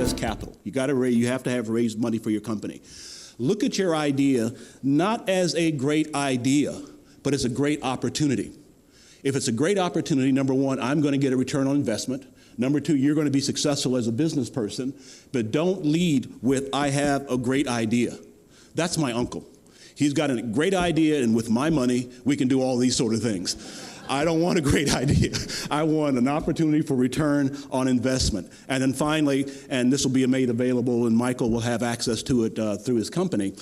has capital. You have to have raised money for your company. Look at your idea not as a great idea, but as a great opportunity. If it's a great opportunity, number one, I'm going to get a return on investment. Number two, you're going to be successful as a business person, but don't lead with, I have a great idea. That's my uncle. He's got a great idea, and with my money, we can do all these sort of things. I don't want a great idea. I want an opportunity for return on investment. And then finally, and this will be made available, and Michael will have access to it through his company,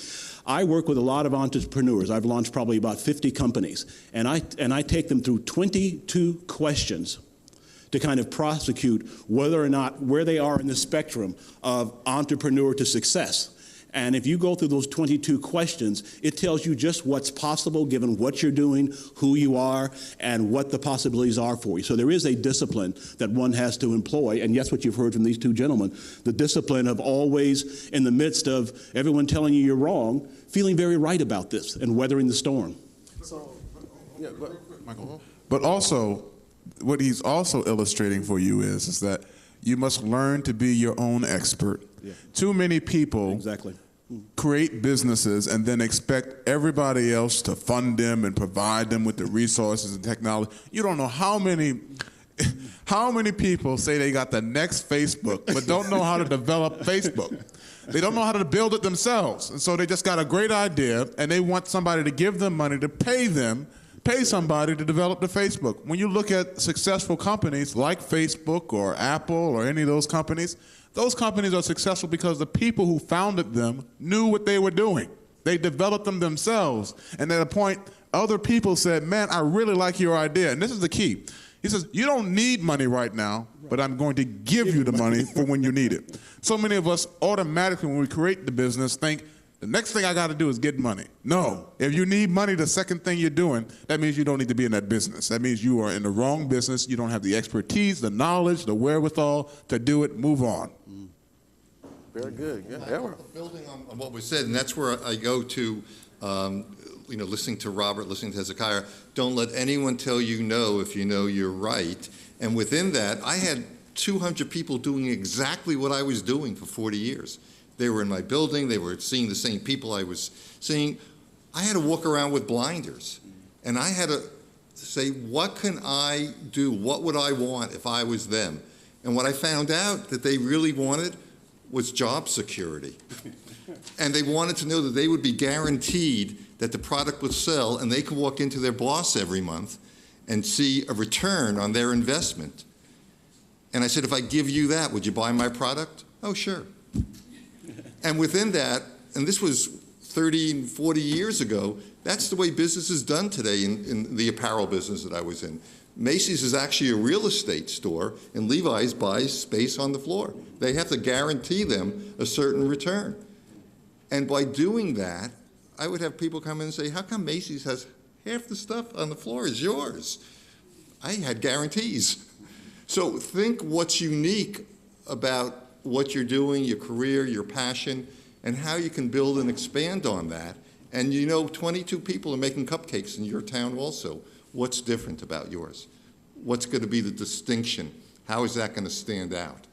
I work with a lot of entrepreneurs. I've launched probably about 50 companies, and I take them through 22 questions to kind of prosecute whether or not where they are in the spectrum of entrepreneur to success. And if you go through those 22 questions, it tells you just what's possible given what you're doing, who you are, and what the possibilities are for you. So there is a discipline that one has to employ, and that's what you've heard from these two gentlemen, the discipline of always, in the midst of everyone telling you you're wrong, feeling very right about this and weathering the storm. So, yeah, Michael. But also, what he's also illustrating for you is that you must learn to be your own expert. Yeah. Too many people create businesses and then expect everybody else to fund them and provide them with the resources and technology. You don't know how many people say they got the next Facebook but don't know how to develop Facebook. They don't know how to build it themselves. And so they just got a great idea and they want somebody to give them money to pay somebody to develop the Facebook. When you look at successful companies like Facebook or Apple or any of those companies are successful because the people who founded them knew what they were doing. They developed them themselves. And at a point, other people said, man, I really like your idea. And this is the key. He says, you don't need money right now, but I'm going to give you the money for when you need it. So many of us automatically, when we create the business, think, the next thing I got to do is get money. No. If you need money, the second thing you're doing, that means you don't need to be in that business. That means you are in the wrong business. You don't have the expertise, the knowledge, the wherewithal to do it. Move on. Very good. Yeah. Building on what was said, and that's where I go to, listening to Robert, listening to Hezekiah. Don't let anyone tell you no if you know you're right. And within that, I had 200 people doing exactly what I was doing for 40 years. They were in my building. They were seeing the same people I was seeing. I had to walk around with blinders. And I had to say, what can I do? What would I want if I was them? And what I found out that they really wanted was job security. And they wanted to know that they would be guaranteed that the product would sell and they could walk into their boss every month and see a return on their investment. And I said, if I give you that, would you buy my product? Oh, sure. And within that, and this was 30 and 40 years ago, that's the way business is done today in the apparel business that I was in. Macy's is actually a real estate store, and Levi's buys space on the floor. They have to guarantee them a certain return. And by doing that, I would have people come in and say, how come Macy's has half the stuff on the floor is yours? I had guarantees. So think what's unique about what you're doing, your career, your passion, and how you can build and expand on that. And 22 people are making cupcakes in your town also. What's different about yours? What's going to be the distinction? How is that going to stand out?